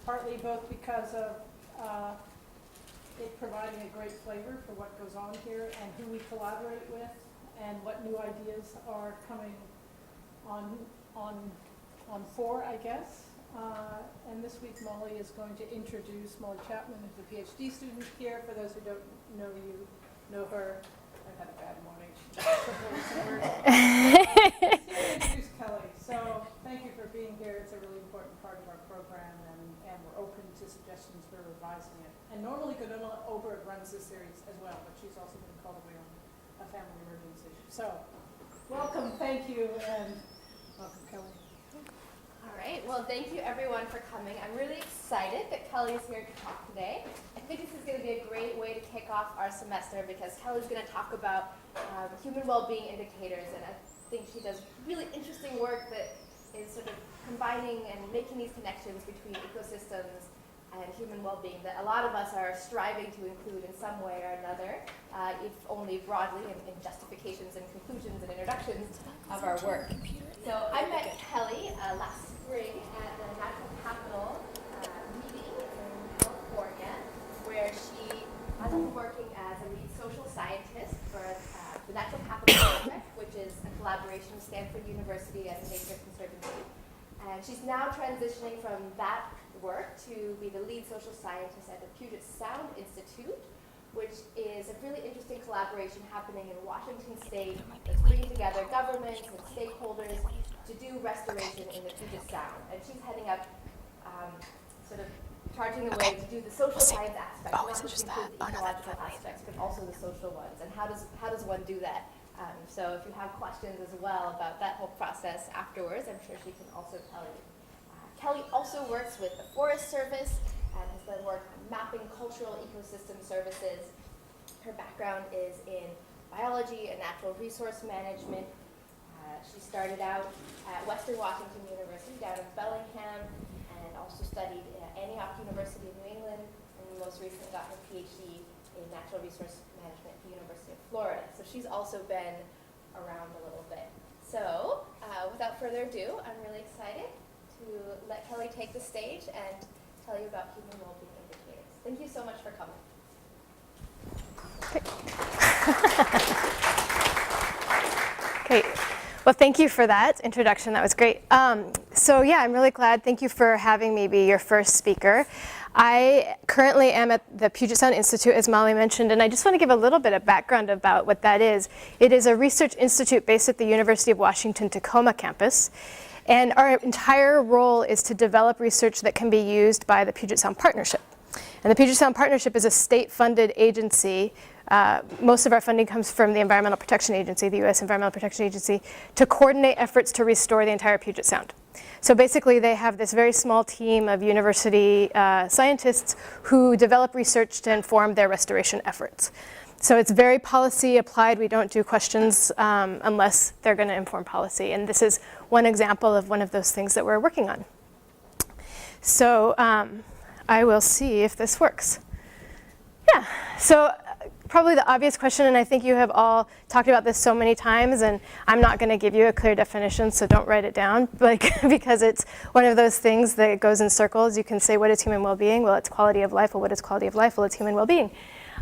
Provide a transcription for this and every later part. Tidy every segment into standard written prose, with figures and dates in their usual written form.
partly both because of it providing a great flavor for what goes on here and who we collaborate with and what new ideas are coming on for, I guess. And this week Molly is going to introduce Molly Chapman, who's a PhD student here. For those who don't know her. I've had a bad morning. Introduce Kelly. So thank you for being here. It's a really important part of our program, and we're open to suggestions for revising it. And normally Gunilla Oberg runs this series as well, but she's also been called away on a family emergency. So welcome, thank you, and welcome, Kelly. All right, well, thank you everyone for coming. I'm really excited that Kelly is here to talk today. I think this is going to be a great way to kick off our semester because Kelly's going to talk about human well-being indicators, and I think she does really interesting work that is sort of combining and making these connections between ecosystems and human well-being that a lot of us are striving to include in some way or another, if only broadly in justifications and conclusions and introductions of our work. So I met Kelly last spring at the Natural Capital meeting in California, where she has been working as a lead social scientist for the Natural Capital Project, which is a collaboration with Stanford University and the Nature Conservancy. And she's now transitioning from that work to be the lead social scientist at the Puget Sound Institute, which is a really interesting collaboration happening in Washington State that's bringing together governments and stakeholders to do restoration in the Puget Sound. And she's heading up, sort of charging the way to do the social science aspects, not just include the ecological aspects, but also the social ones. And how does one do that? So if you have questions as well about that whole process afterwards, I'm sure she can also tell you. Kelly also works with the Forest Service and has done work on mapping cultural ecosystem services. Her background is in biology and natural resource management. She started out at Western Washington University down in Bellingham and also studied at Antioch University in New England, and most recently got her PhD in natural resource management at the University of Florida. So she's also been around a little bit. So without further ado, I'm really excited to let Kelly take the stage and tell you about human well-being indicators. Thank you so much for coming. Great. Well, thank you for that introduction. That was great. So yeah, I'm really glad. Thank you for having me be your first speaker. I currently am at the Puget Sound Institute, as Molly mentioned, and I just want to give a little bit of background about what that is. It is a research institute based at the University of Washington Tacoma campus. And our entire role is to develop research that can be used by the Puget Sound Partnership. And the Puget Sound Partnership is a state-funded agency. Most of our funding comes from the Environmental Protection Agency, the U.S. Environmental Protection Agency, to coordinate efforts to restore the entire Puget Sound. So basically, they have this very small team of university scientists who develop research to inform their restoration efforts. So it's very policy applied. We don't do questions unless they're going to inform policy. And this is one example of one of those things that we're working on. So I will see if this works. Yeah, so probably the obvious question, and I think you have all talked about this so many times, and I'm not going to give you a clear definition, so don't write it down, because it's one of those things that goes in circles. You can say, what is human well-being? Well, it's quality of life. Well, what is quality of life? Well, it's human well-being.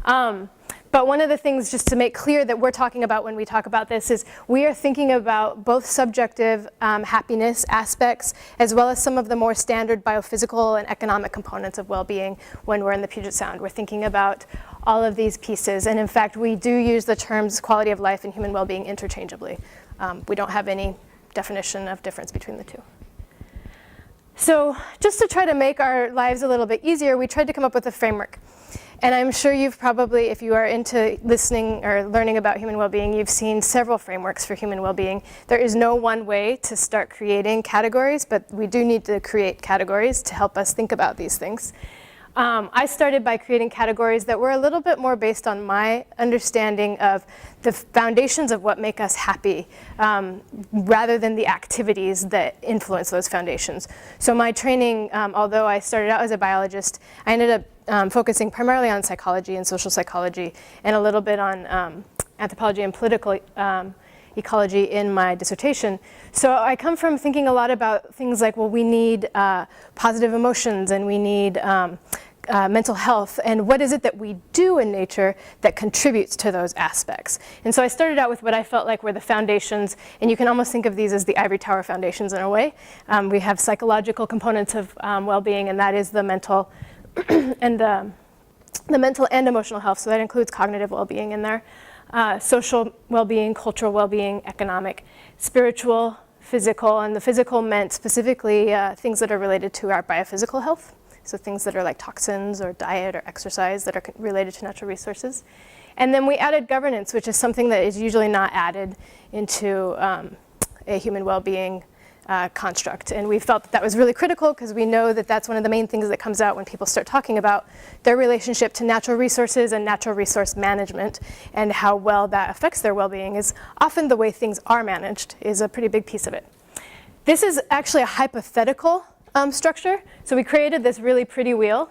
But one of the things, just to make clear, that we're talking about when we talk about this is we are thinking about both subjective happiness aspects as well as some of the more standard biophysical and economic components of well-being when we're in the Puget Sound. We're thinking about all of these pieces. And in fact, we do use the terms quality of life and human well-being interchangeably. We don't have any definition of difference between the two. So just to try to make our lives a little bit easier, we tried to come up with a framework. And I'm sure you've probably, if you are into listening or learning about human well-being, you've seen several frameworks for human well-being. There is no one way to start creating categories, but we do need to create categories to help us think about these things. I started by creating categories that were a little bit more based on my understanding of the foundations of what make us happy, rather than the activities that influence those foundations. So my training, although I started out as a biologist, I ended up focusing primarily on psychology and social psychology, and a little bit on anthropology and political ecology in my dissertation. So I come from thinking a lot about things like, well, we need positive emotions and we need mental health, and what is it that we do in nature that contributes to those aspects. And so I started out with what I felt like were the foundations, and you can almost think of these as the ivory tower foundations in a way. We have psychological components of well-being, and that is the mental and the mental and emotional health, so that includes cognitive well-being in there. Social well-being, cultural well-being, economic, spiritual, physical, and the physical meant specifically things that are related to our biophysical health. So things that are like toxins or diet or exercise that are related to natural resources. And then we added governance, which is something that is usually not added into a human well-being construct. And we felt that that was really critical because we know that that's one of the main things that comes out when people start talking about their relationship to natural resources and natural resource management, and how well that affects their well-being is often the way things are managed is a pretty big piece of it. This is actually a hypothetical structure. So we created this really pretty wheel,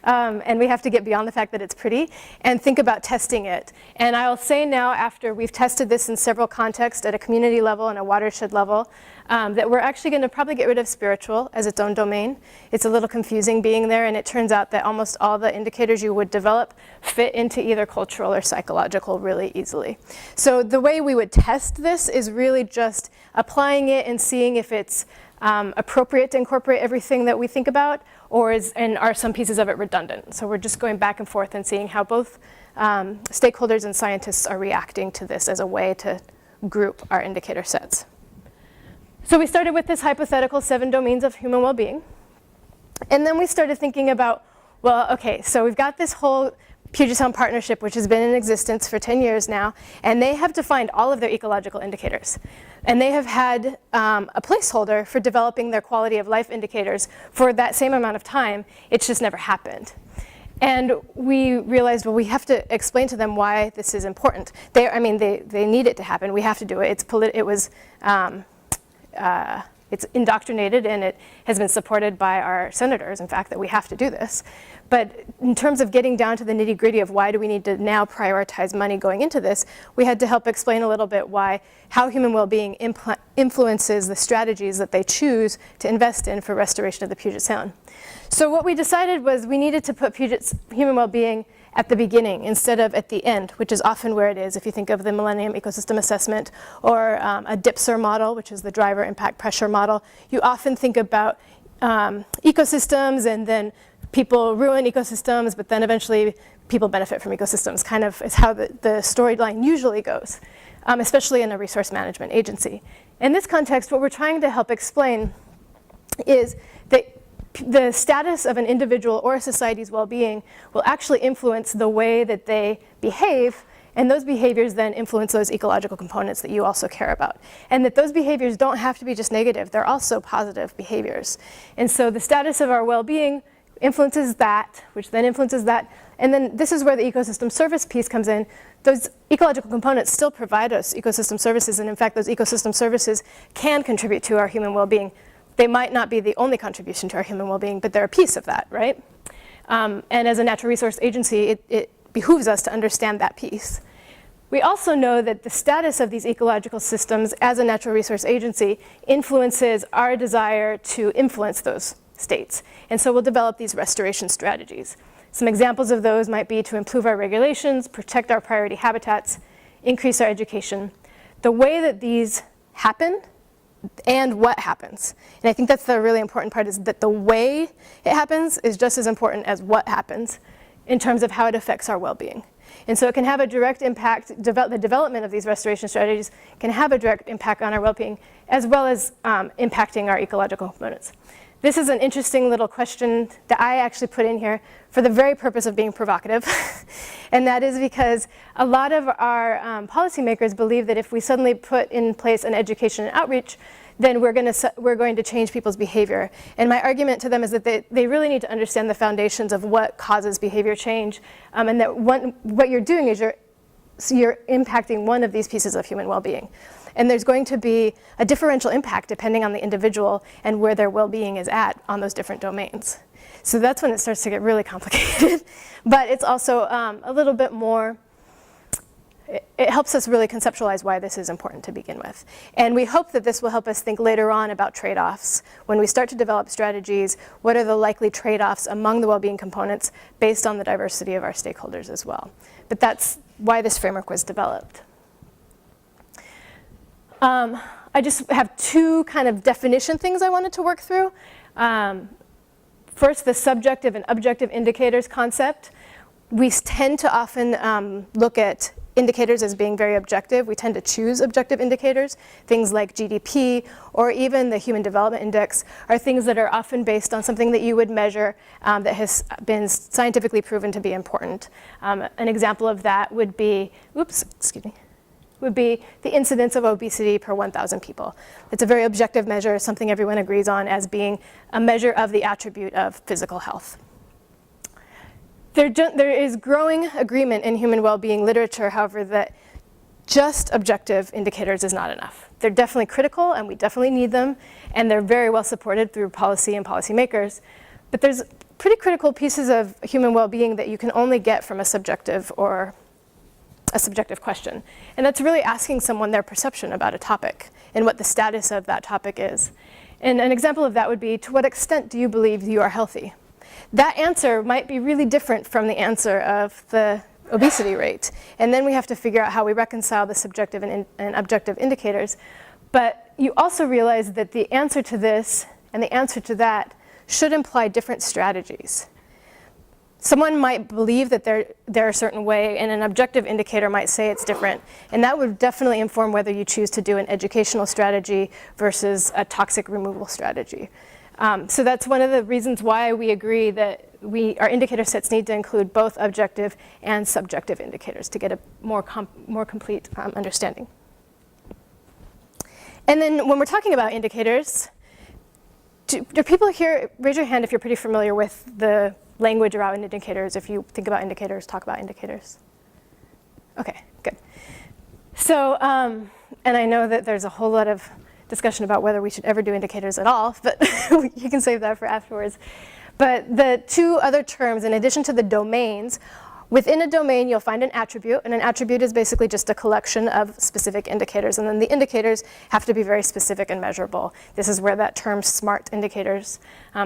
and we have to get beyond the fact that it's pretty and think about testing it. And I'll say now, after we've tested this in several contexts at a community level and a watershed level, that we're actually going to probably get rid of spiritual as its own domain. It's a little confusing being there, and it turns out that almost all the indicators you would develop fit into either cultural or psychological really easily. So the way we would test this is really just applying it and seeing if it's appropriate to incorporate everything that we think about, and are some pieces of it redundant. So we're just going back and forth and seeing how both stakeholders and scientists are reacting to this as a way to group our indicator sets. So we started with this hypothetical 7 domains of human well-being. And then we started thinking about, well, okay, so we've got this whole Puget Sound Partnership, which has been in existence for 10 years now, and they have defined all of their ecological indicators. And they have had a placeholder for developing their quality of life indicators for that same amount of time. It's just never happened. And we realized, well, we have to explain to them why this is important. They need it to happen. We have to do it. It's indoctrinated, and it has been supported by our senators, in fact, that we have to do this. But in terms of getting down to the nitty-gritty of why do we need to now prioritize money going into this, we had to help explain a little bit how human well-being influences the strategies that they choose to invest in for restoration of the Puget Sound. So what we decided was we needed to put Puget's human well-being at the beginning instead of at the end, which is often where it is. If you think of the Millennium Ecosystem Assessment or a DIPSR model, which is the driver impact pressure model, you often think about ecosystems, and then people ruin ecosystems, but then eventually people benefit from ecosystems, kind of is how the storyline usually goes, especially in a resource management agency. In this context, what we're trying to help explain is that the status of an individual or a society's well-being will actually influence the way that they behave, and those behaviors then influence those ecological components that you also care about. And that those behaviors don't have to be just negative, they're also positive behaviors. And so the status of our well-being influences that, which then influences that, and then this is where the ecosystem service piece comes in. Those ecological components still provide us ecosystem services, and in fact those ecosystem services can contribute to our human well-being. They might not be the only contribution to our human well-being, but they're a piece of that, right? And as a natural resource agency, it behooves us to understand that piece. We also know that the status of these ecological systems as a natural resource agency influences our desire to influence those states. And so we'll develop these restoration strategies. Some examples of those might be to improve our regulations, protect our priority habitats, increase our education. The way that these happen and what happens. And I think that's the really important part, is that the way it happens is just as important as what happens in terms of how it affects our well-being. And so it can have a direct impact, the development of these restoration strategies can have a direct impact on our well-being, as well as impacting our ecological components. This is an interesting little question that I actually put in here for the very purpose of being provocative. And that is because a lot of our policymakers believe that if we suddenly put in place an education and outreach, then we're going to change people's behavior. And my argument to them is that they really need to understand the foundations of what causes behavior change, and that what you're doing is you're impacting one of these pieces of human well-being. And there's going to be a differential impact depending on the individual and where their well-being is at on those different domains. So that's when it starts to get really complicated. But it's also a little bit more it helps us really conceptualize why this is important to begin with. And we hope that this will help us think later on about trade-offs. When we start to develop strategies, what are the likely trade-offs among the well-being components based on the diversity of our stakeholders as well. But that's why this framework was developed. I just have two kind of definition things I wanted to work through. First, the subjective and objective indicators concept. We tend to often look at indicators as being very objective. We tend to choose objective indicators. Things like GDP or even the Human Development Index are things that are often based on something that you would measure that has been scientifically proven to be important. An example of that would be, would be the incidence of obesity per 1,000 people. It's a very objective measure, something everyone agrees on as being a measure of the attribute of physical health. There is growing agreement in human well-being literature, however, that just objective indicators is not enough. They're definitely critical, and we definitely need them, and they're very well supported through policy and policymakers. But there's pretty critical pieces of human well-being that you can only get from a subjective or a subjective question. And that's really asking someone their perception about a topic and what the status of that topic is. And an example of that would be, to what extent do you believe you are healthy? That answer might be really different from the answer of the obesity rate. And then we have to figure out how we reconcile the subjective and objective indicators. But you also realize that the answer to this and the answer to that should imply different strategies. Someone might believe that they're a certain way, and an objective indicator might say it's different. And that would definitely inform whether you choose to do an educational strategy versus a toxic removal strategy. So that's one of the reasons why we agree that our indicator sets need to include both objective and subjective indicators to get a more complete understanding. And then when we're talking about indicators, do people here, raise your hand if you're pretty familiar with the language around indicators, if you think about indicators, talk about indicators. Okay, good. So, and I know that there's a whole lot of discussion about whether we should ever do indicators at all, but you can save that for afterwards. But the two other terms, in addition to the domains, within a domain you'll find an attribute, and an attribute is basically just a collection of specific indicators, and then the indicators have to be very specific and measurable. This is where that term SMART indicators,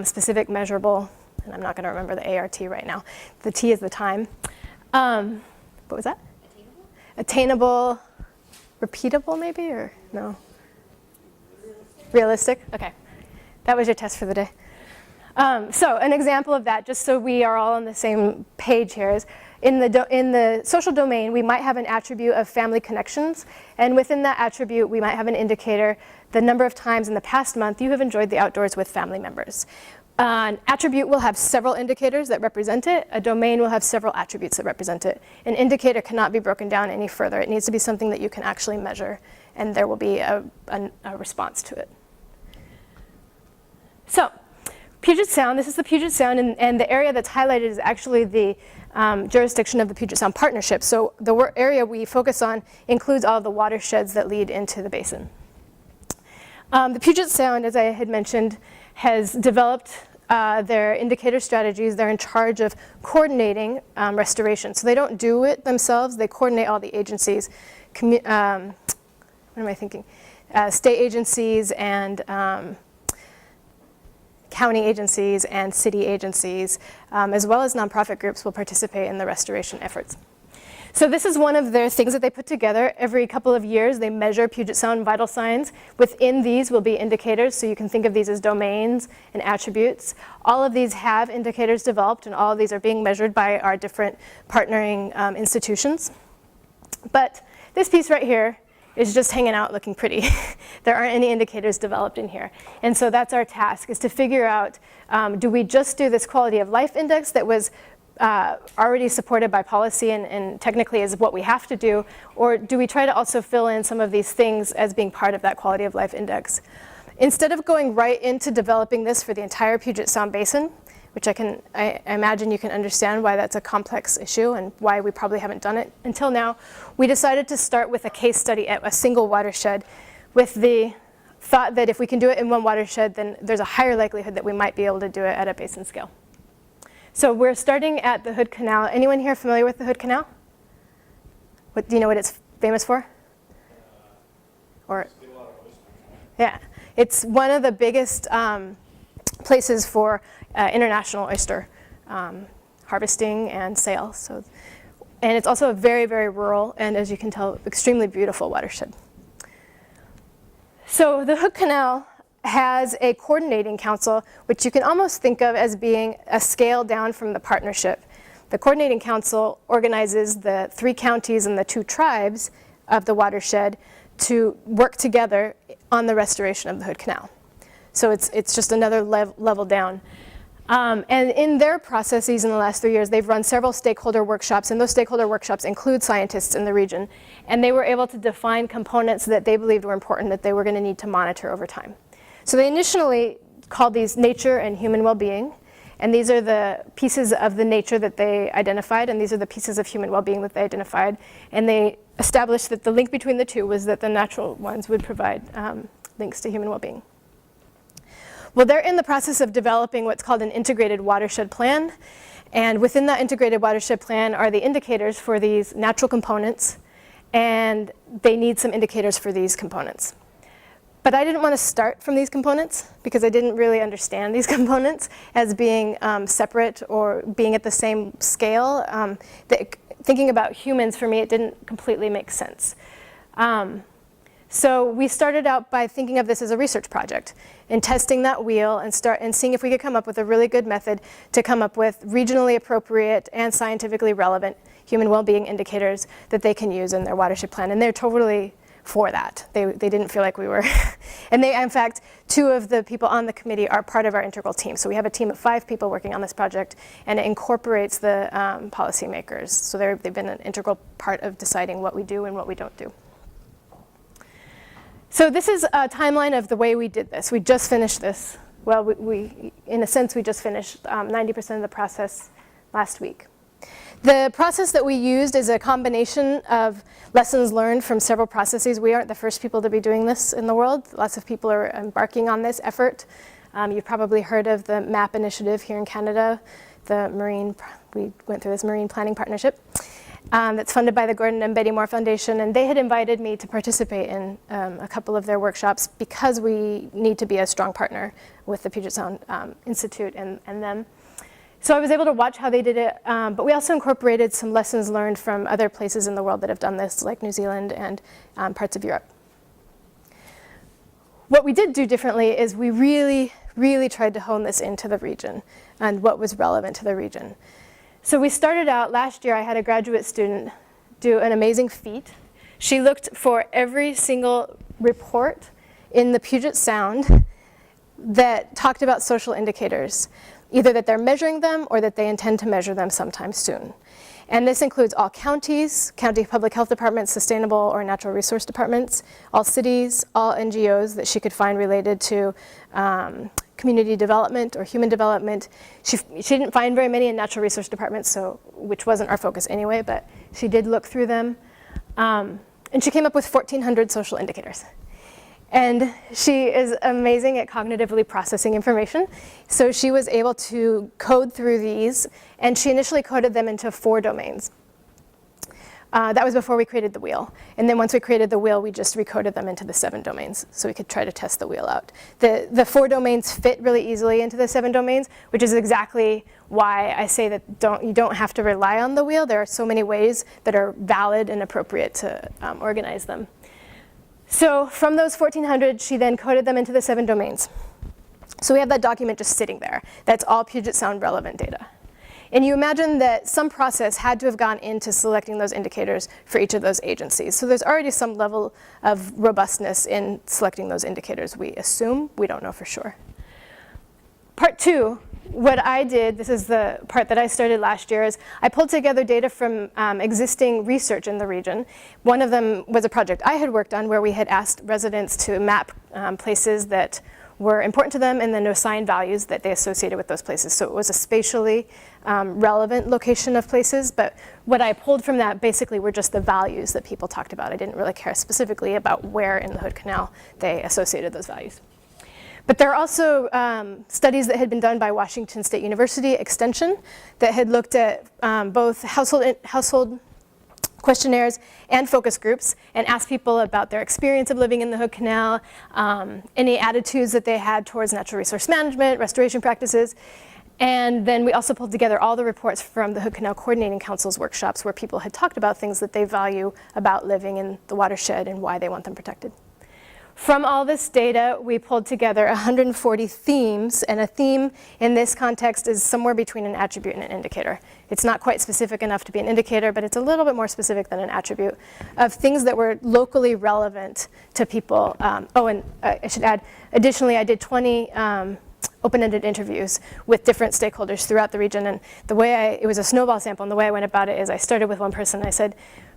specific, measurable, and I'm not going to remember the ART right now. The T is the time. What was that? Attainable. Attainable, repeatable maybe, or no? Realistic? Okay. That was your test for the day. So an example of that, just so we are all on the same page here, is in the social domain, we might have an attribute of family connections, and within that attribute, we might have an indicator, the number of times in the past month you have enjoyed the outdoors with family members. An attribute will have several indicators that represent it. A domain will have several attributes that represent it. An indicator cannot be broken down any further. It needs to be something that you can actually measure, and there will be a response to it. So, Puget Sound, this is the Puget Sound, and the area that's highlighted is actually the jurisdiction of the Puget Sound Partnership. So the area we focus on includes all of the watersheds that lead into the basin. The Puget Sound, as I had mentioned, has developed their indicator strategies. They're in charge of coordinating restoration. So they don't do it themselves. They coordinate all the agencies. What am I thinking? State agencies and county agencies and city agencies, as well as nonprofit groups, will participate in the restoration efforts. So this is one of their things that they put together. Every couple of years, they measure Puget Sound vital signs. Within these will be indicators, so you can think of these as domains and attributes. All of these have indicators developed, and all of these are being measured by our different partnering institutions. But this piece right here is just hanging out looking pretty. There aren't any indicators developed in here. And so that's our task, is to figure out, do we just do this quality of life index that was already supported by policy and technically is what we have to do, or do we try to also fill in some of these things as being part of that quality of life index? Instead of going right into developing this for the entire Puget Sound Basin, which I imagine you can understand why that's a complex issue and why we probably haven't done it until now, we decided to start with a case study at a single watershed with the thought that if we can do it in one watershed, then there's a higher likelihood that we might be able to do it at a basin scale. So we're starting at the Hood Canal. Anyone here familiar with the Hood Canal? What, do you know what it's famous for? Or, yeah, it's one of the biggest places for international oyster harvesting and sale. So, and it's also a very, very rural and, as you can tell, extremely beautiful watershed. So the Hood Canal has a coordinating council, which you can almost think of as being a scale down from the partnership. The coordinating council organizes the 3 counties and the 2 tribes of the watershed to work together on the restoration of the Hood Canal. So it's just another level down. And in their processes in the last 3 years, they've run several stakeholder workshops, and those stakeholder workshops include scientists in the region. And they were able to define components that they believed were important that they were going to need to monitor over time. So they initially called these nature and human well-being. And these are the pieces of the nature that they identified, and these are the pieces of human well-being that they identified. And they established that the link between the two was that the natural ones would provide links to human well-being. Well, they're in the process of developing what's called an integrated watershed plan. And within that integrated watershed plan are the indicators for these natural components, and they need some indicators for these components. But I didn't want to start from these components because I didn't really understand these components as being separate or being at the same scale. Thinking about humans, for me, it didn't completely make sense. So we started out by thinking of this as a research project and testing that wheel and seeing if we could come up with a really good method to come up with regionally appropriate and scientifically relevant human well-being indicators that they can use in their watershed plan. And they're totally for that. They didn't feel like we were. And they, in fact, 2 of the people on the committee are part of our integral team. So we have a team of 5 people working on this project, and it incorporates the policymakers. So they've been an integral part of deciding what we do and what we don't do. So this is a timeline of the way we did this. We just finished this. Well, we in a sense, we just finished 90% of the process last week. The process that we used is a combination of lessons learned from several processes. We aren't the first people to be doing this in the world. Lots of people are embarking on this effort. You've probably heard of the MAP initiative here in Canada. We went through this Marine Planning Partnership that's funded by the Gordon and Betty Moore Foundation. And they had invited me to participate in a couple of their workshops because we need to be a strong partner with the Puget Sound Institute and them. So I was able to watch how they did it, but we also incorporated some lessons learned from other places in the world that have done this, like New Zealand and parts of Europe. What we did do differently is we really, really tried to hone this into the region and what was relevant to the region. So we started out, last year I had a graduate student do an amazing feat. She looked for every single report in the Puget Sound that talked about social indicators, either that they're measuring them or that they intend to measure them sometime soon. And this includes all counties, county public health departments, sustainable or natural resource departments, all cities, all NGOs that she could find related to community development or human development. She didn't find very many in natural resource departments, which wasn't our focus anyway, but she did look through them. And she came up with 1,400 social indicators. And she is amazing at cognitively processing information. So she was able to code through these, and she initially coded them into 4 domains. That was before we created the wheel. And then once we created the wheel, we just recoded them into the 7 domains, so we could try to test the wheel out. The 4 domains fit really easily into the 7 domains, which is exactly why I say that you don't have to rely on the wheel. There are so many ways that are valid and appropriate to organize them. So from those 1,400, she then coded them into the 7 domains. So we have that document just sitting there. That's all Puget Sound relevant data. And you imagine that some process had to have gone into selecting those indicators for each of those agencies. So there's already some level of robustness in selecting those indicators, we assume. We don't know for sure. Part 2, what I did, this is the part that I started last year, is I pulled together data from existing research in the region. One of them was a project I had worked on where we had asked residents to map places that were important to them and then assign values that they associated with those places. So it was a spatially relevant location of places, but what I pulled from that basically were just the values that people talked about. I didn't really care specifically about where in the Hood Canal they associated those values. But there are also studies that had been done by Washington State University Extension that had looked at both household questionnaires and focus groups and asked people about their experience of living in the Hood Canal, any attitudes that they had towards natural resource management, restoration practices. And then we also pulled together all the reports from the Hood Canal Coordinating Council's workshops where people had talked about things that they value about living in the watershed and why they want them protected. From all this data, we pulled together 140 themes, and a theme in this context is somewhere between an attribute and an indicator. It's not quite specific enough to be an indicator, but it's a little bit more specific than an attribute of things that were locally relevant to people. And I should add, additionally, I did 20 open-ended interviews with different stakeholders throughout the region, and it was a snowball sample, and the way I went about it is I started with one person, and I said,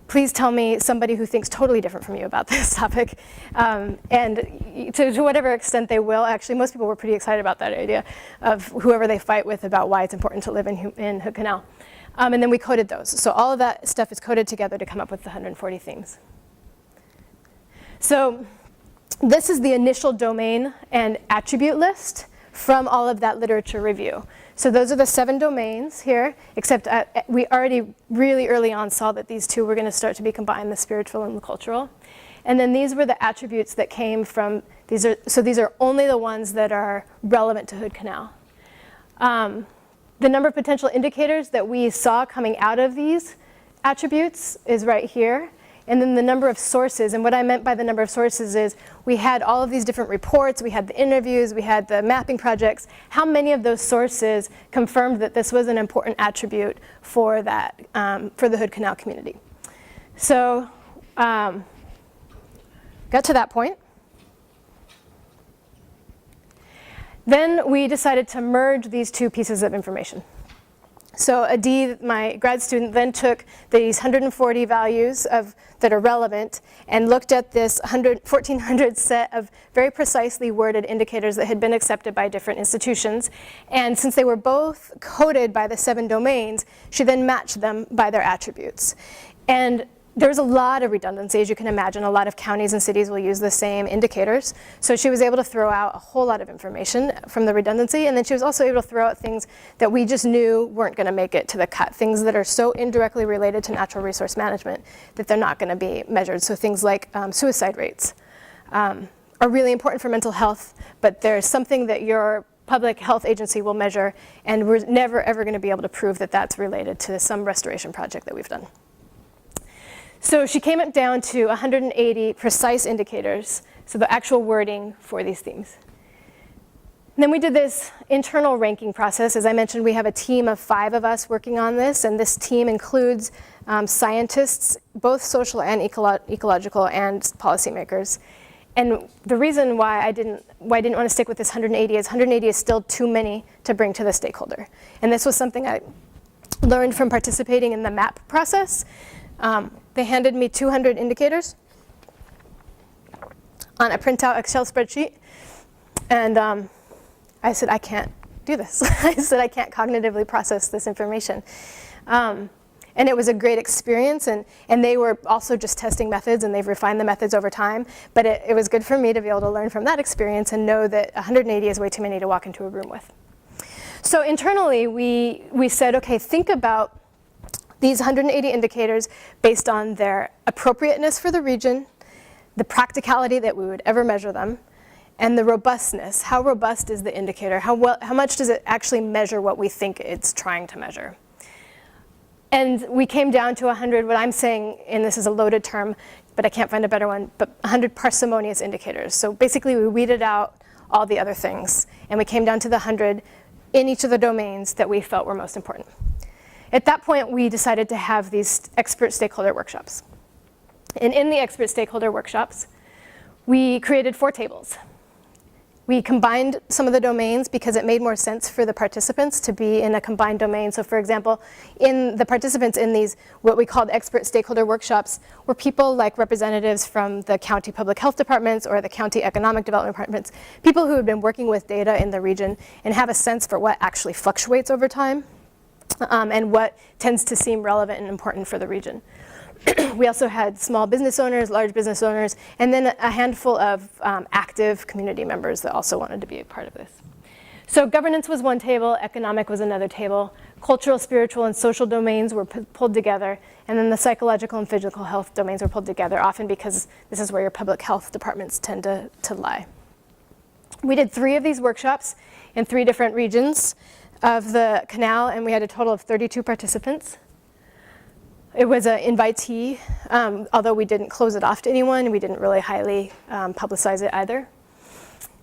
please tell me somebody who thinks totally different from you about this topic. And to whatever extent they will, actually most people were pretty excited about that idea of whoever they fight with about why it's important to live in Hood Canal. And then we coded those. So all of that stuff is coded together to come up with the 140 themes. So this is the initial domain and attribute list from all of that literature review. So those are the 7 domains here, except we already really early on saw that these two were going to start to be combined, the spiritual and the cultural. And then these were the attributes that came from, these are only the ones that are relevant to Hood Canal. The number of potential indicators that we saw coming out of these attributes is right here. And then the number of sources, and what I meant by the number of sources is we had all of these different reports, we had the interviews, we had the mapping projects. How many of those sources confirmed that this was an important attribute for that, for the Hood Canal community? So, got to that point. Then we decided to merge these two pieces of information. So Adi, my grad student, then took these 140 values that are relevant and looked at this 1,400 set of very precisely worded indicators that had been accepted by different institutions. And since they were both coded by the 7 domains, she then matched them by their attributes. And there's a lot of redundancy, as you can imagine. A lot of counties and cities will use the same indicators. So she was able to throw out a whole lot of information from the redundancy, and then she was also able to throw out things that we just knew weren't gonna make it to the cut, things that are so indirectly related to natural resource management that they're not gonna be measured. So things like suicide rates are really important for mental health, but there's something that your public health agency will measure, and we're never ever gonna be able to prove that that's related to some restoration project that we've done. So she came it down to 180 precise indicators, so the actual wording for these themes. And then we did this internal ranking process. As I mentioned, we have a team of 5 of us working on this, and this team includes scientists, both social and ecological, and policymakers. And the reason why I didn't want to stick with this 180 is 180 is still too many to bring to the stakeholder. And this was something I learned from participating in the MAP process. They handed me 200 indicators on a printout Excel spreadsheet. And I said, I can't do this. I said, I can't cognitively process this information. And it was a great experience. And they were also just testing methods, and they've refined the methods over time. But it was good for me to be able to learn from that experience and know that 180 is way too many to walk into a room with. So internally, we said, OK, think about these 180 indicators based on their appropriateness for the region, the practicality that we would ever measure them, and the robustness. How robust is the indicator? How much does it actually measure what we think it's trying to measure? And we came down to 100, what I'm saying, and this is a loaded term, but I can't find a better one, but 100 parsimonious indicators. So basically we weeded out all the other things, and we came down to the 100 in each of the domains that we felt were most important. At that point, we decided to have these expert stakeholder workshops. And in the expert stakeholder workshops, we created 4 tables. We combined some of the domains because it made more sense for the participants to be in a combined domain. So for example, in the participants in these, what we called expert stakeholder workshops, were people like representatives from the county public health departments or the county economic development departments, people who have been working with data in the region and have a sense for what actually fluctuates over time. And what tends to seem relevant and important for the region. We also had small business owners, large business owners, and then a handful of active community members that also wanted to be a part of this. So governance was one table, economic was another table, cultural, spiritual, and social domains were pulled together, and then the psychological and physical health domains were pulled together, often because this is where your public health departments tend to lie. We did 3 of these workshops in 3 different regions of the canal, and we had a total of 32 participants. It was an invitee, although we didn't close it off to anyone. We didn't really highly publicize it either.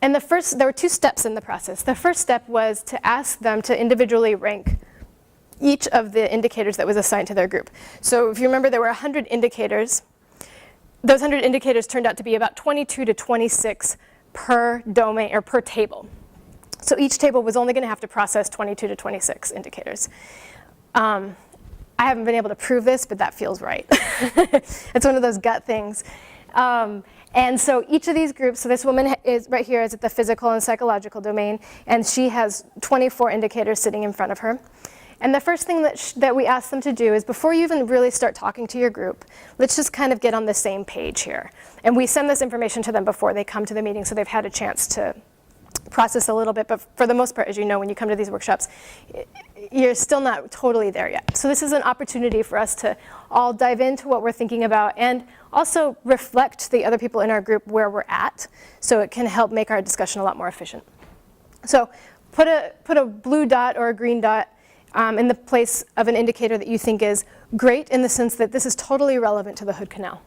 And there were 2 steps in the process. The first step was to ask them to individually rank each of the indicators that was assigned to their group. So if you remember, there were 100 indicators. Those 100 indicators turned out to be about 22 to 26 per domain or per table. So each table was only going to have to process 22 to 26 indicators. I haven't been able to prove this, but that feels right. It's one of those gut things. And so each of these groups, so this woman is right here is at the physical and psychological domain, and she has 24 indicators sitting in front of her. And the first thing that we ask them to do is, before you even really start talking to your group, let's just kind of get on the same page here. And we send this information to them before they come to the meeting, so they've had a chance to process a little bit. But for the most part, as you know, when you come to these workshops, you're still not totally there yet. So this is an opportunity for us to all dive into what we're thinking about and also reflect the other people in our group where we're at, so it can help make our discussion a lot more efficient. So put a blue dot or a green dot in the place of an indicator that you think is great, in the sense that this is totally relevant to the Hood Canal.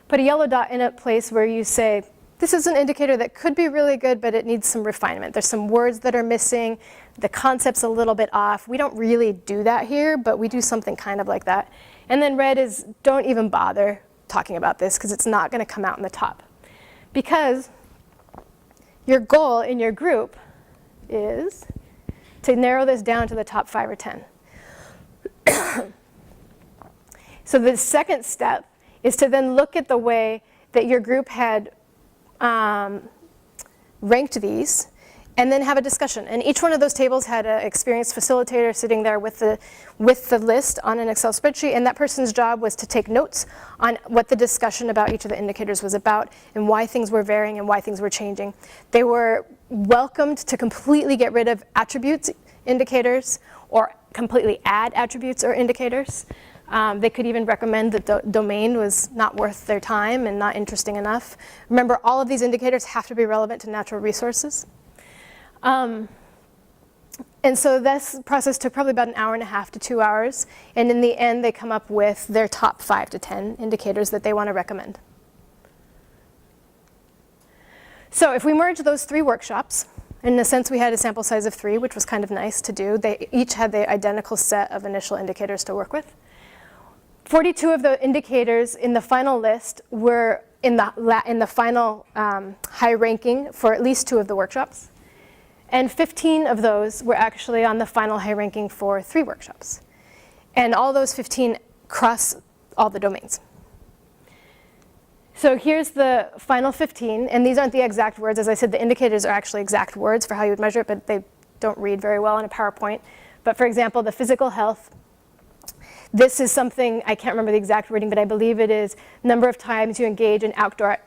Put a yellow dot in a place where you say, this is an indicator that could be really good, but it needs some refinement. There's some words that are missing. The concept's a little bit off. We don't really do that here, but we do something kind of like that. And then red is, don't even bother talking about this, because it's not going to come out in the top. Because your goal in your group is to narrow this down to the top 5 or 10. So the second step is to then look at the way that your group had ranked these, and then have a discussion. And each one of those tables had an experienced facilitator sitting there with the list on an Excel spreadsheet, and that person's job was to take notes on what the discussion about each of the indicators was about, and why things were varying and why things were changing. They were welcomed to completely get rid of attributes indicators, or completely add attributes or indicators. They could even recommend that the domain was not worth their time and not interesting enough. Remember, all of these indicators have to be relevant to natural resources. And so this process took probably about 1.5 hours to 2 hours. And in the end, they come up with their top 5 to 10 indicators that they want to recommend. So if we merge those 3 workshops, in a sense, we had a sample size of 3, which was kind of nice to do. They each had the identical set of initial indicators to work with. 42 of the indicators in the final list were in the final high ranking for at least 2 of the workshops. And 15 of those were actually on the final high ranking for 3 workshops. And all those 15 cross all the domains. So here's the final 15, and these aren't the exact words. As I said, the indicators are actually exact words for how you would measure it, but they don't read very well in a PowerPoint. But for example, the physical health, this is something, I can't remember the exact wording, but I believe it is number of times you engage in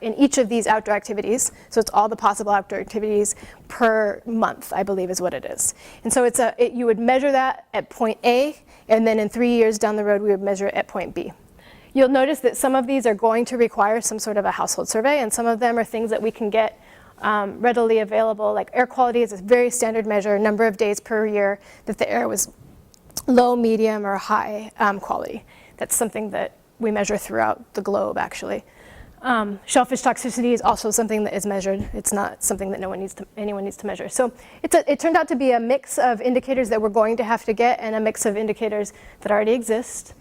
each of these outdoor activities. So it's all the possible outdoor activities per month, I believe is what it is. And so you would measure that at point A, and then in 3 years down the road, we would measure it at point B. You'll notice that some of these are going to require some sort of a household survey, and some of them are things that we can get readily available. Like air quality is a very standard measure, number of days per year that the air was low, medium, or high quality. That's something that we measure throughout the globe, actually. Shellfish toxicity is also something that is measured. It's not something that anyone needs to measure. So it turned out to be a mix of indicators that we're going to have to get and a mix of indicators that already exist.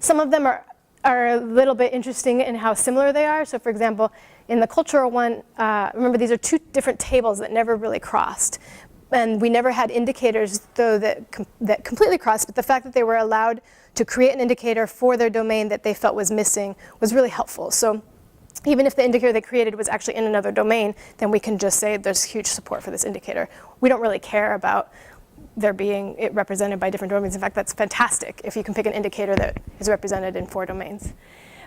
Some of them are a little bit interesting in how similar they are. So for example, in the cultural one, remember these are 2 different tables that never really crossed. And we never had indicators, though, that completely crossed, but the fact that they were allowed to create an indicator for their domain that they felt was missing was really helpful. So even if the indicator they created was actually in another domain, then we can just say there's huge support for this indicator. We don't really care about there being it represented by different domains. In fact, that's fantastic if you can pick an indicator that is represented in 4 domains.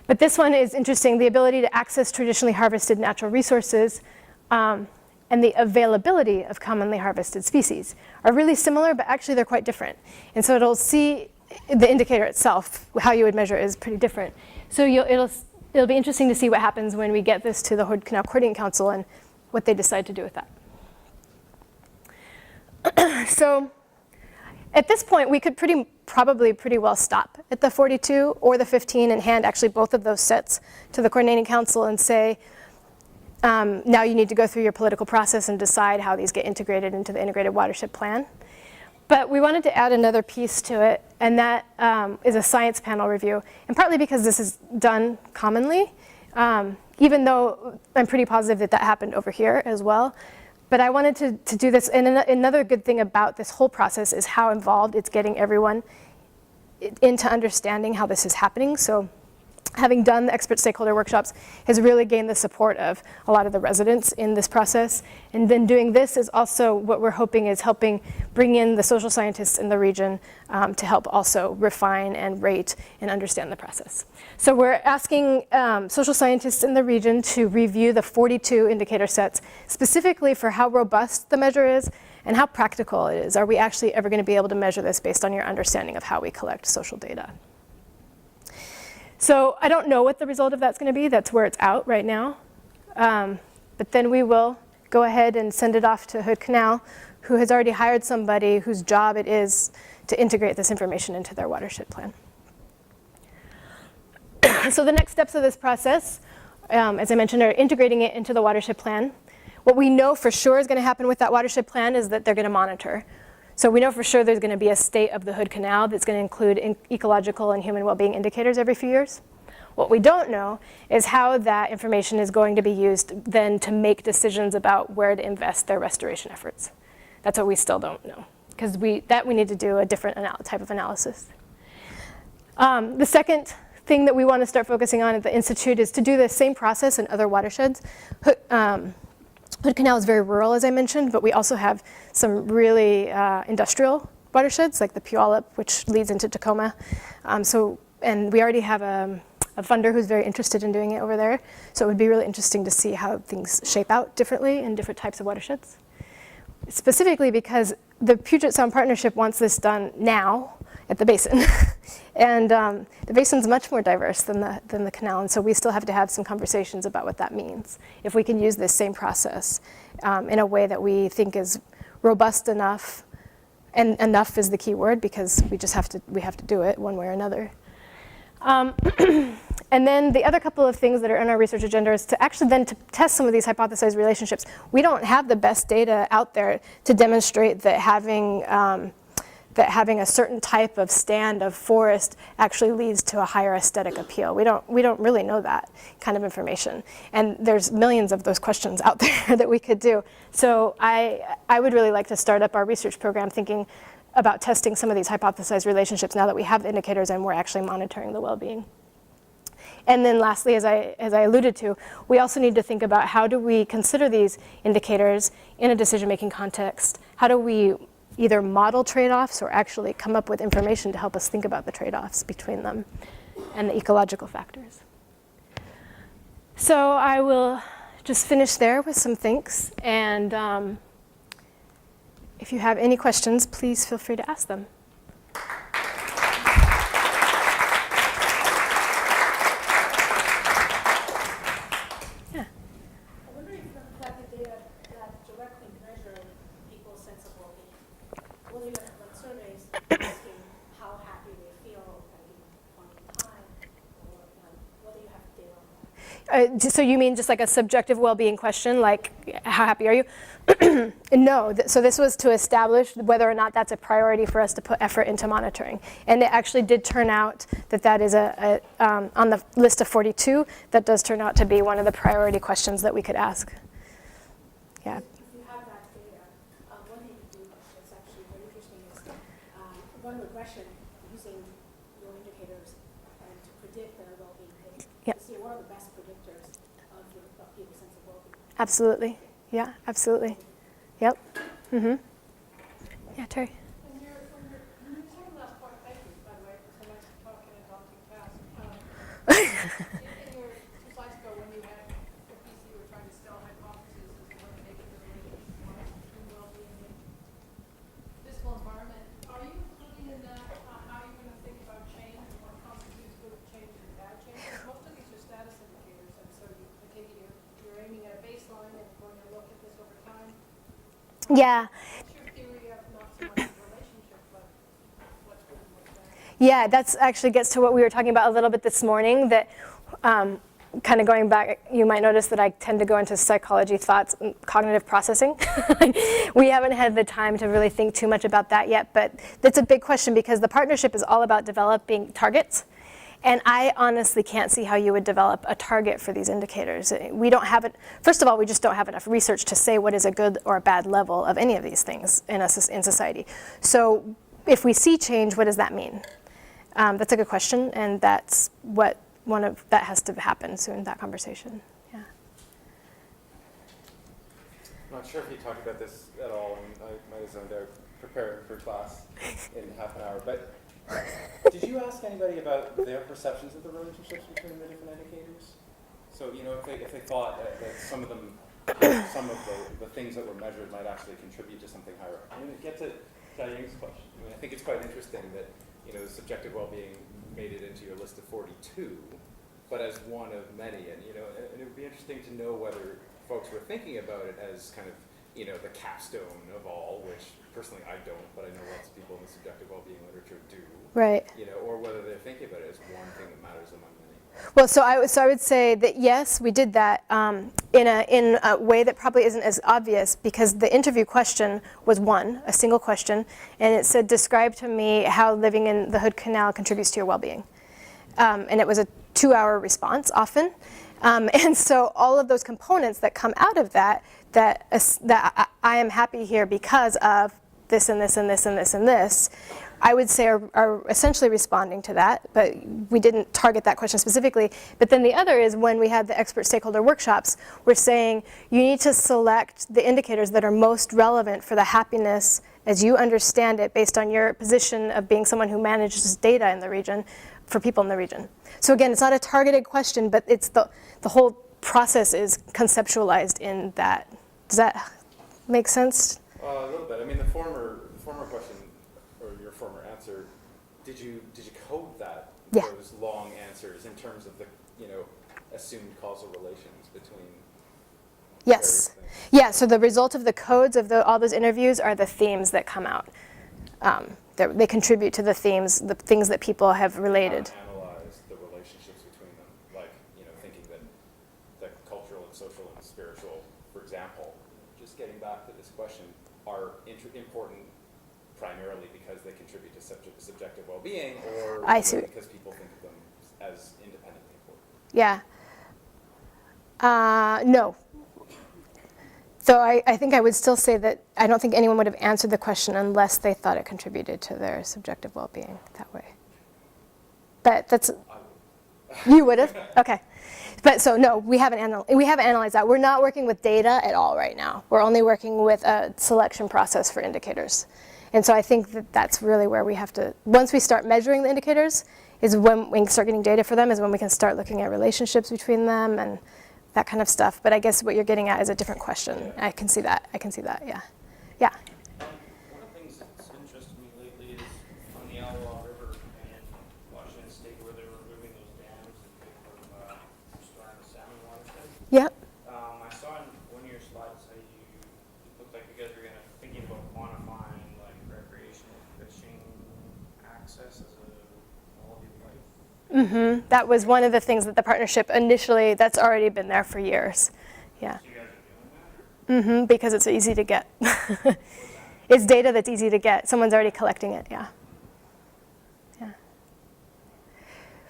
But this one is interesting, the ability to access traditionally harvested natural resources. and the availability of commonly harvested species are really similar, but actually they're quite different. And so it'll see the indicator itself, how you would measure it is pretty different. So it'll be interesting to see what happens when we get this to the Hood Canal Coordinating Council and what they decide to do with that. So at this point, we could probably pretty well stop at the 42 or the 15 and hand actually both of those sets to the Coordinating Council and say, now you need to go through your political process and decide how these get integrated into the Integrated Watershed Plan. But we wanted to add another piece to it, and that is a science panel review. And partly because this is done commonly, even though I'm pretty positive that that happened over here as well. But I wanted to do this, and another good thing about this whole process is how involved it's getting everyone into understanding how this is happening. So having done the expert stakeholder workshops has really gained the support of a lot of the residents in this process. And then doing this is also what we're hoping is helping bring in the social scientists in the region to help also refine and rate and understand the process. So we're asking social scientists in the region to review the 42 indicator sets specifically for how robust the measure is and how practical it is. Are we actually ever going to be able to measure this based on your understanding of how we collect social data? So I don't know what the result of that's going to be. That's where it's out right now. But then we will go ahead and send it off to Hood Canal, who has already hired somebody whose job it is to integrate this information into their watershed plan. So the next steps of this process, as I mentioned, are integrating it into the watershed plan. What we know for sure is going to happen with that watershed plan is that they're going to monitor. So we know for sure there's going to be a state of the Hood Canal that's going to include ecological and human well-being indicators every few years. What we don't know is how that information is going to be used then to make decisions about where to invest their restoration efforts. That's what we still don't know, because we need to do a different type of analysis. The second thing that we want to start focusing on at the Institute is to do the same process in other watersheds. Hood Canal is very rural, as I mentioned, but we also have some really industrial watersheds, like the Puyallup, which leads into Tacoma. And we already have a funder who's very interested in doing it over there. So it would be really interesting to see how things shape out differently in different types of watersheds. Specifically because the Puget Sound Partnership wants this done now at the basin. And the basin's much more diverse than the canal, and so we still have to have some conversations about what that means. If we can use this same process in a way that we think is robust enough, and enough is the key word because we have to do it one way or another. And then the other couple of things that are in our research agenda is to actually then to test some of these hypothesized relationships. We don't have the best data out there to demonstrate that having a certain type of stand of forest actually leads to a higher aesthetic appeal. We don't really know that kind of information. And there's millions of those questions out there that we could do. So I would really like to start up our research program thinking about testing some of these hypothesized relationships now that we have the indicators and we're actually monitoring the well-being. And then lastly, as I alluded to, we also need to think about how do we consider these indicators in a decision-making context? How do we either model trade-offs or actually come up with information to help us think about the trade-offs between them and the ecological factors? So I will just finish there with some thanks. And if you have any questions, please feel free to ask them. So you mean just like a subjective well-being question, like how happy are you? No, so this was to establish whether or not that's a priority for us to put effort into monitoring. And it actually did turn out that that is on the list of 42, that does turn out to be one of the priority questions that we could ask. Yeah. If you have that data, one thing to do that's actually very interesting is run a regression using your indicators and to predict their well-being. Yep. To see what are the best predictors of people's sense of well-being. Absolutely. Yeah, absolutely. Yep. Mm-hmm. Yeah, Terry. When you're talking last point, thank you, by the way, for so nice talking and talking fast. In your 2 slides ago, when you had the piece you were trying to sell hypotheses as to what the naked relation Yeah. What's your theory of not so much the relationship, but what's good and what's bad? Yeah, that's actually gets to what we were talking about a little bit this morning, that kind of going back, you might notice that I tend to go into psychology, thoughts, and cognitive processing. We haven't had the time to really think too much about that yet, but that's a big question because the partnership is all about developing targets. And I honestly can't see how you would develop a target for these indicators. We don't have it. First of all, we just don't have enough research to say what is a good or a bad level of any of these things in society. So if we see change, what does that mean? That's a good question, and that's what that has to happen soon, that conversation. Yeah. I'm not sure if you talked about this at all, and I might have zoned out preparing for class in half an hour, but did you ask anybody about their perceptions of the relationships between the different indicators? So, you know, if they thought that some of them, some of the things that were measured might actually contribute to something higher. I mean, get to Diane's question. I mean, I think it's quite interesting that, you know, subjective well-being made it into your list of 42, but as one of many. And, you know, and it would be interesting to know whether folks were thinking about it as kind of, you know, the capstone of all, which personally I don't, but I know lots of people in the subjective well-being literature do. Right. You know, or whether they're thinking about it as one thing that matters among many. Well, so I would say that yes, we did that in a way that probably isn't as obvious, because the interview question was a single question, and it said, describe to me how living in the Hood Canal contributes to your well-being. And it was a 2-hour response often. And so all of those components that come out of that I am happy here because of this and this and this and this and this, I would say are essentially responding to that, but we didn't target that question specifically. But then the other is when we had the expert stakeholder workshops, we're saying you need to select the indicators that are most relevant for the happiness as you understand it based on your position of being someone who manages data in the region for people in the region. So again, it's not a targeted question, but it's the whole process is conceptualized in that. Does that make sense? A little bit. I mean, the former question, or your former answer, did you code that, Yeah. those long answers in terms of the, you know, assumed causal relations between Yes. various things? Yeah, so the result of the codes of all those interviews are the themes that come out. They contribute to the themes, the things that people have related. Analyze the relationships between them, like, you know, thinking that cultural and social and spiritual, for example, just getting back to this question, are important primarily because they contribute to subjective well-being, or I see. because people think of them as independently important? Yeah. No. So I think I would still say that I don't think anyone would have answered the question unless they thought it contributed to their subjective well-being that way. But that's, you would have? Okay. But so no, we haven't analyzed that. We're not working with data at all right now. We're only working with a selection process for indicators. And so I think that that's really where we have to, once we start measuring the indicators, is when we start getting data for them, is when we can start looking at relationships between them and that kind of stuff. But I guess what you're getting at is a different question. Yeah. I can see that, yeah. Yeah. One of the things that's interested me lately is on the Alwa River and Washington State, where they were removing those dams and restoring the salmon watershed. Yep. I saw in one of your slides how it looked like you guys were thinking about quantifying like recreational fishing access as a quality of life. Mm-hmm. That was one of the things that the partnership initially, that's already been there for years. Yeah. So you guys are doing that? Mm-hmm, because it's easy to get. It's data that's easy to get. Someone's already collecting it, yeah. Yeah.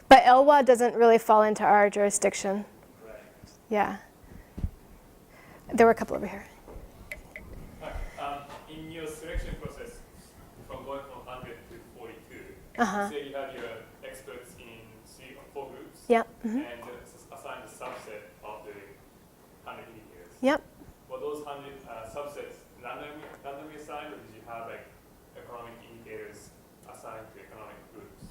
But Elwha doesn't really fall into our jurisdiction. Right. Yeah. There were a couple over here. In your selection process, from going from 100 to 42, Uh-huh. say you have your experts in 3 or 4 groups, Yep. Mm-hmm. and assign the subset of the 100 indicators. Yep. Were those 100 subsets randomly assigned, or did you have like economic indicators assigned to economic groups?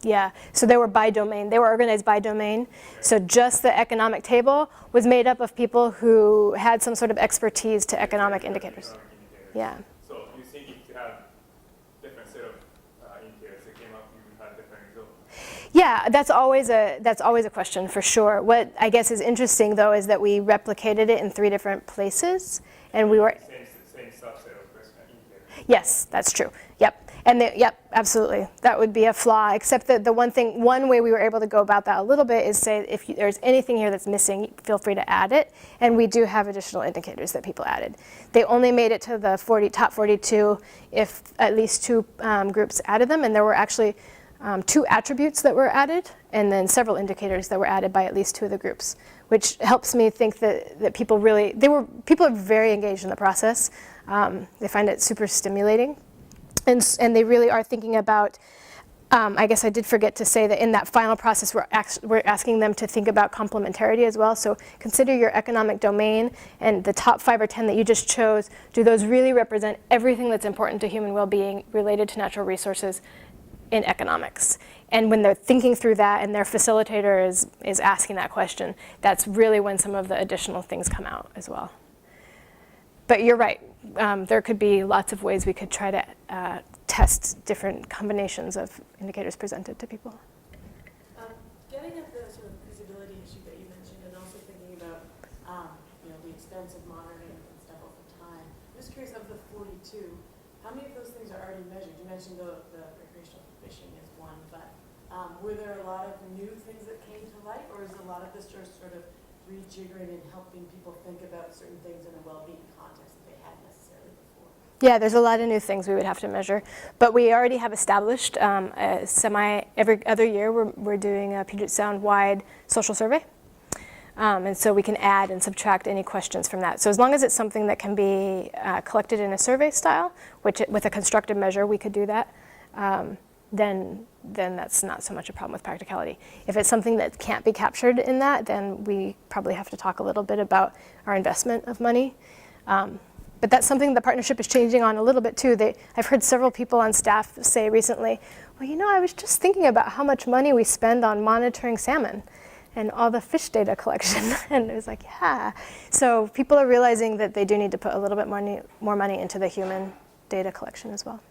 Yeah, so they were by domain. They were organized by domain. Okay. So just the economic table was made up of people who had some sort of expertise to economic indicators. Economic indicators. Yeah. So you think if you have different set of indicators that came up, you would have different results? Yeah, that's always a question for sure. What I guess is interesting though is that we replicated it in 3 different places, and we were Same subset of Yes, that's true. Yep. And yep, absolutely. That would be a flaw, except that one way we were able to go about that a little bit is say if there's anything here that's missing, feel free to add it. And we do have additional indicators that people added. They only made it to the top 42 if at least 2 groups added them, and there were actually 2 attributes that were added, and then several indicators that were added by at least 2 of the groups, which helps me think that people are very engaged in the process. They find it super stimulating. And they really are thinking about, I guess I did forget to say that in that final process, we're asking them to think about complementarity as well. So consider your economic domain, and the top 5 or 10 that you just chose, do those really represent everything that's important to human well-being related to natural resources in economics? And when they're thinking through that and their facilitator is asking that question, that's really when some of the additional things come out as well. But you're right. There could be lots of ways we could try to test different combinations of indicators presented to people. Getting at the sort of feasibility issue that you mentioned, and also thinking about the expense of monitoring and stuff over time, I'm just curious, of the 42, how many of those things are already measured? You mentioned the recreational fishing is one, but were there a lot of new things that came to light, or is a lot of this just sort of rejiggering and helping people think about certain things in a well-being context that they hadn't necessarily before? Yeah, there's a lot of new things we would have to measure, but we already have established every other year we're doing a Puget Sound-wide social survey, and so we can add and subtract any questions from that. So as long as it's something that can be collected in a survey style, which with a constructive measure we could do that, then that's not so much a problem with practicality. If it's something that can't be captured in that, then we probably have to talk a little bit about our investment of money. But that's something the partnership is changing on a little bit too. I've heard several people on staff say recently, well, I was just thinking about how much money we spend on monitoring salmon and all the fish data collection. And it was like, yeah. So people are realizing that they do need to put a little bit more money into the human data collection as well.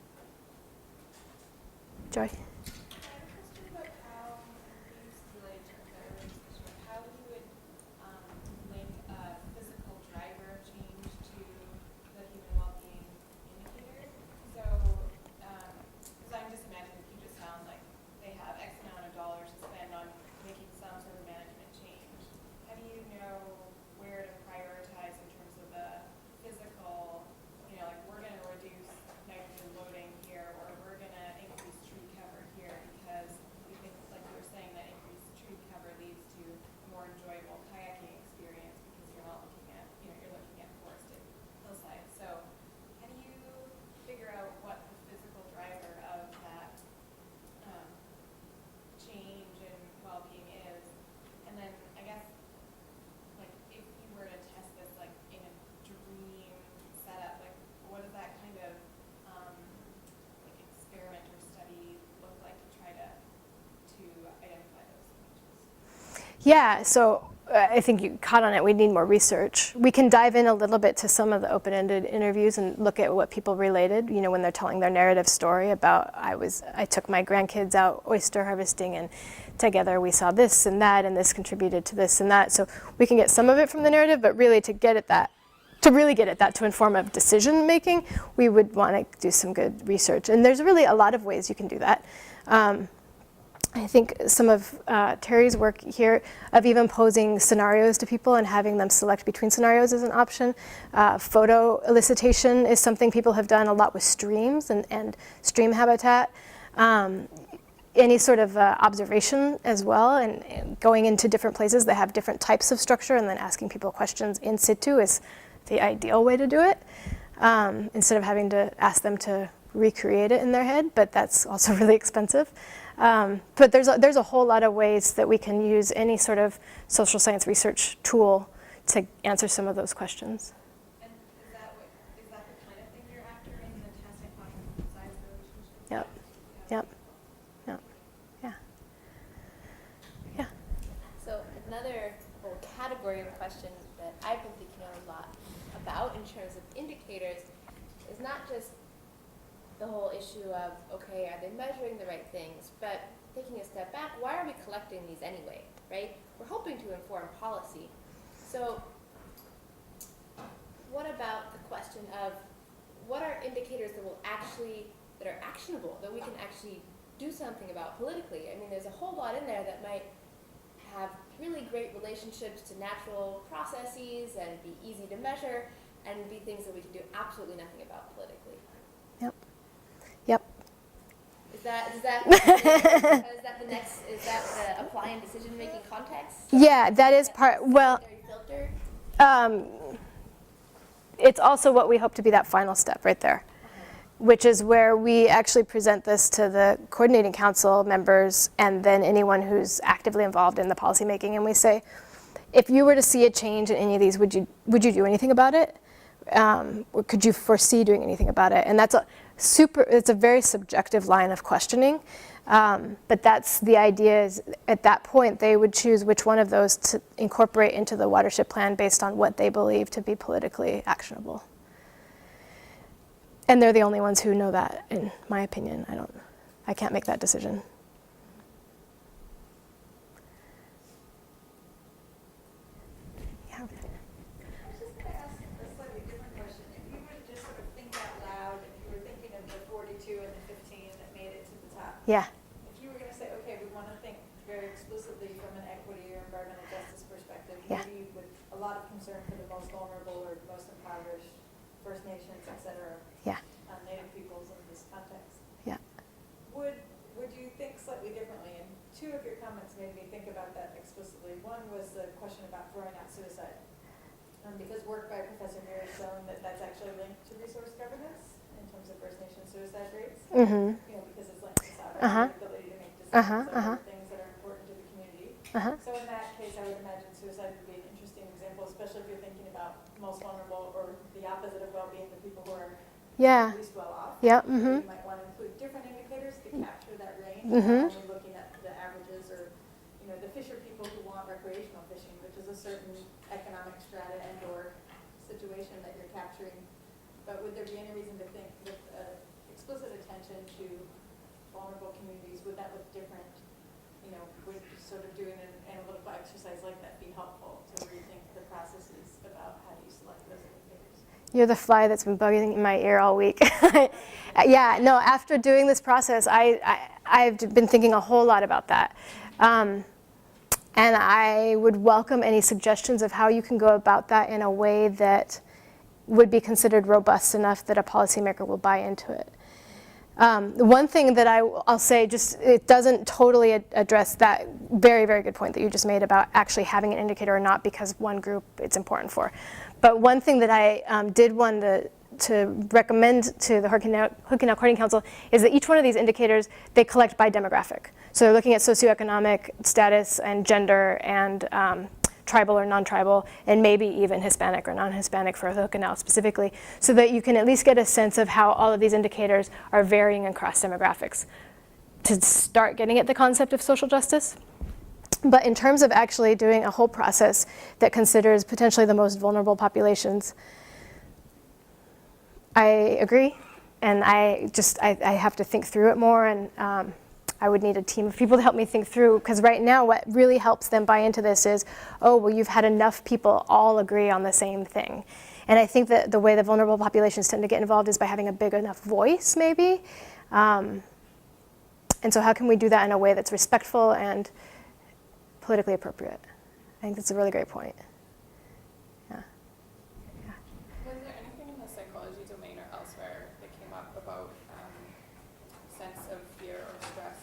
Joy? I have a question about how these relate to how you would link a physical driver of change to the human well-being indicator. So, because I'm just imagining Puget Sound, like they have X amount of dollars to spend on making some sort of management change. How do you know where to prioritize in terms of the physical, like we're going to reduce nitrogen loading here, or we're going to increase tree cover here because we think, like you were saying, that increased tree cover leads to a more enjoyable kayaking experience because you're not looking at, you're looking at forested hillsides. So how do you figure out what the physical driver of that change and well-being is? And then I guess, like, if you were to test this, like, in a dream setup, like, what does that kind of like experiment or study look like to try to identify those changes? Yeah, so I think you caught on it. We need more research. We can dive in a little bit to some of the open-ended interviews and look at what people related, when they're telling their narrative story about, I took my grandkids out oyster harvesting and together we saw this and that and this contributed to this and that. So we can get some of it from the narrative, but really to really get at that to inform of decision making, we would want to do some good research. And there's really a lot of ways you can do that. I think some of Terry's work here of even posing scenarios to people and having them select between scenarios is an option. Photo elicitation is something people have done a lot with streams and stream habitat. Any sort of observation as well, and going into different places that have different types of structure and then asking people questions in situ is the ideal way to do it, instead of having to ask them to recreate it in their head, but that's also really expensive. But there's a whole lot of ways that we can use any sort of social science research tool to answer some of those questions. And is that the kind of thing you're after in the testing population size relationship? Yep. Yep. Yep. Yeah. Yeah. So another whole category of questions that I've been thinking a lot about in terms of indicators is not just the whole issue of, okay, are they measuring the right things, but taking a step back, why are we collecting these anyway, right? We're hoping to inform policy. So what about the question of what are indicators that are actionable, that we can actually do something about politically? I mean, there's a whole lot in there that might have really great relationships to natural processes and be easy to measure and be things that we can do absolutely nothing about politically. Yep. Yep. Is that the apply in decision-making context? Yeah, that is part, well, Filter? it's also what we hope to be that final step right there, which is where we actually present this to the coordinating council members and then anyone who's actively involved in the policymaking, and we say, if you were to see a change in any of these, would you do anything about it? Or could you foresee doing anything about it? And it's a very subjective line of questioning, but that's the idea is at that point they would choose which one of those to incorporate into the watershed plan based on what they believe to be politically actionable. And they're the only ones who know that, in my opinion. I can't make that decision. Yeah. I was just going to ask a slightly different question. If you were to just sort of think out loud, if you were thinking of the 42 and the 15 that made it to the top, Yeah. if you were going to say, okay, we want to think very explicitly from an equity or environmental justice perspective, Yeah. maybe with a lot of concern for the most vulnerable or most impoverished First Nations, et cetera, Yeah. Native peoples in this context, Yeah. would you think slightly differently? And two of your comments made me think about that explicitly. One was the question about throwing out suicide. Because work by Professor Muir has shown that that's actually linked to resource governance in terms of First Nation suicide rates. Mm-hmm. Because it's linked to sovereignty, Uh-huh. the ability to make decisions Uh-huh. over things that are important to the community. Uh-huh. So in that case, I would imagine suicide would be an interesting example, especially if you're thinking about most vulnerable or the opposite of well-being, the people who are Yeah. least well off. Yeah. You Mm-hmm. might want to include different indicators to capture that range, Mhm. not only looking at the averages or, the fisher people who want recreational fishing, which is a certain economic strata and or situation that you're capturing. But would there be any reason to think with explicit attention to vulnerable communities, would that look different? Would sort of doing an analytical exercise like that be helpful to rethink the processes about how do you select those indicators? You're the fly that's been bugging in my ear all week. Yeah, no, after doing this process, I've been thinking a whole lot about that. And I would welcome any suggestions of how you can go about that in a way that would be considered robust enough that a policymaker will buy into it. The one thing that I'll say, just it doesn't totally address that very, very good point that you just made about actually having an indicator or not because one group it's important for. But one thing that I did want to recommend to the Hood Canal Coordinating Council is that each one of these indicators, they collect by demographic. So they're looking at socioeconomic status and gender and tribal or non-tribal, and maybe even Hispanic or non-Hispanic for the Hood Canal specifically, so that you can at least get a sense of how all of these indicators are varying across demographics to start getting at the concept of social justice. But in terms of actually doing a whole process that considers potentially the most vulnerable populations, I agree, and I have to think through it more, and I would need a team of people to help me think through, because right now what really helps them buy into this is, oh, well, you've had enough people all agree on the same thing. And I think that the way that vulnerable populations tend to get involved is by having a big enough voice, maybe. And so how can we do that in a way that's respectful and politically appropriate? I think that's a really great point. Yeah. Was there anything in the psychology domain or elsewhere that came up about sense of fear or stress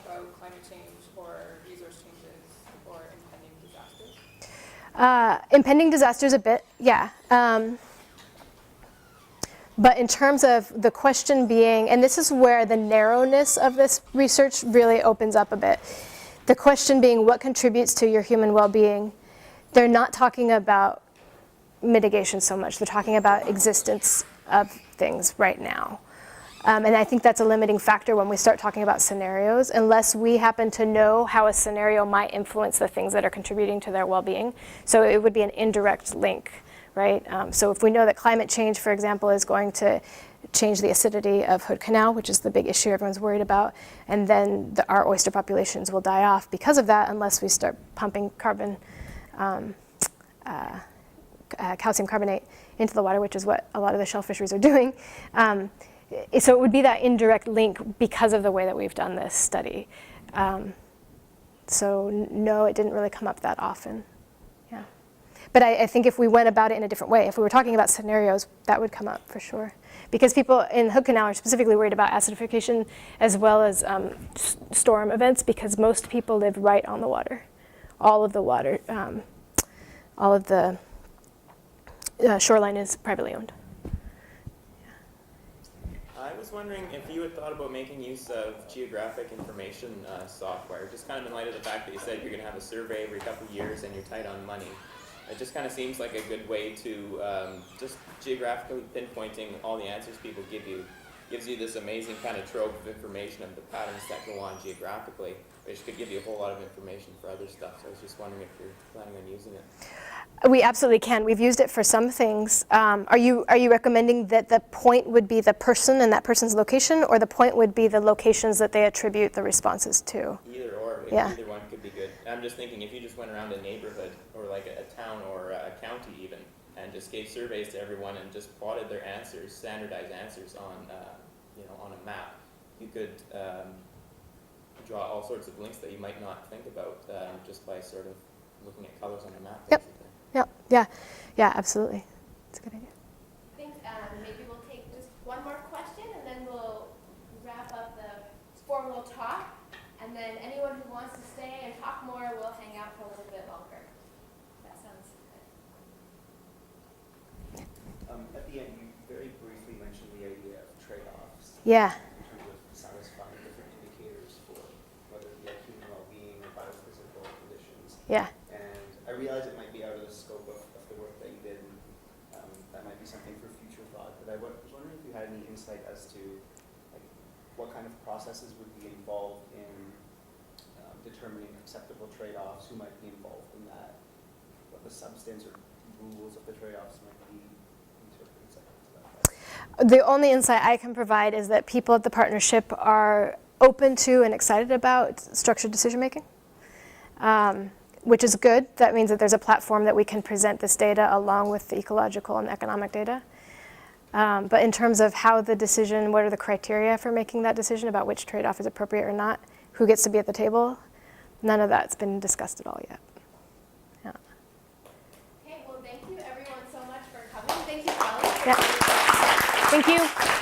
about climate change or resource changes or impending disasters? Impending disasters a bit, yeah. But in terms of the question being, and this is where the narrowness of this research really opens up a bit. The question being, what contributes to your human well-being? They're not talking about mitigation so much. They're talking about existence of things right now. And I think that's a limiting factor when we start talking about scenarios, unless we happen to know how a scenario might influence the things that are contributing to their well-being. So it would be an indirect link, right? So if we know that climate change, for example, is going to change the acidity of Hood Canal, which is the big issue everyone's worried about, and then our oyster populations will die off because of that unless we start pumping calcium carbonate into the water, which is what a lot of the shell fisheries are doing. So it would be that indirect link because of the way that we've done this study. So no, it didn't really come up that often. Yeah. But I think if we went about it in a different way, if we were talking about scenarios, that would come up for sure. Because people in the Hood Canal are specifically worried about acidification as well as storm events, because most people live right on the water. All of the water, all of the shoreline is privately owned. I was wondering if you had thought about making use of geographic information software, just kind of in light of the fact that you said you're going to have a survey every couple of years and you're tight on money. It just kind of seems like a good way to just geographically pinpointing all the answers people give you. Gives you this amazing kind of trove of information of the patterns that go on geographically, which could give you a whole lot of information for other stuff. So I was just wondering if you're planning on using it. We absolutely can. We've used it for some things. Are you recommending that the point would be the person and that person's location, or the point would be the locations that they attribute the responses to? Either or. Yeah. Either one could be good. I'm just thinking if you just went around a neighborhood or like a town or a county even, and just gave surveys to everyone and just plotted their answers, standardized answers on on a map, you could draw all sorts of links that you might not think about just by sort of looking at colors on a map. Yep. Basically. Yeah, absolutely. It's a good idea. I think maybe we'll take just one more question, and then we'll wrap up the formal talk. And then anyone who wants to stay and talk more will hang out for a little bit longer. That sounds good. At the end, you very briefly mentioned the idea of trade-offs. Yeah. In terms of satisfying different indicators for whether it be human well-being or biophysical conditions. Yeah. And I realize it might be out of the scope of the work that you did, and that might be something for future thought. But I was wondering if you had any insight as to what kind of processes would be involved in determining acceptable trade-offs, who might be involved in that, what the substance or rules of the trade-offs might be interpreted. The only insight I can provide is that people at the partnership are open to and excited about structured decision making, which is good. That means that there's a platform that we can present this data along with the ecological and economic data. But in terms of how the decision, what are the criteria for making that decision about which trade-off is appropriate or not, who gets to be at the table, none of that's been discussed at all yet. Yeah. Okay, well, thank you everyone so much for coming. Thank you, Kelly. Yeah. Thank you.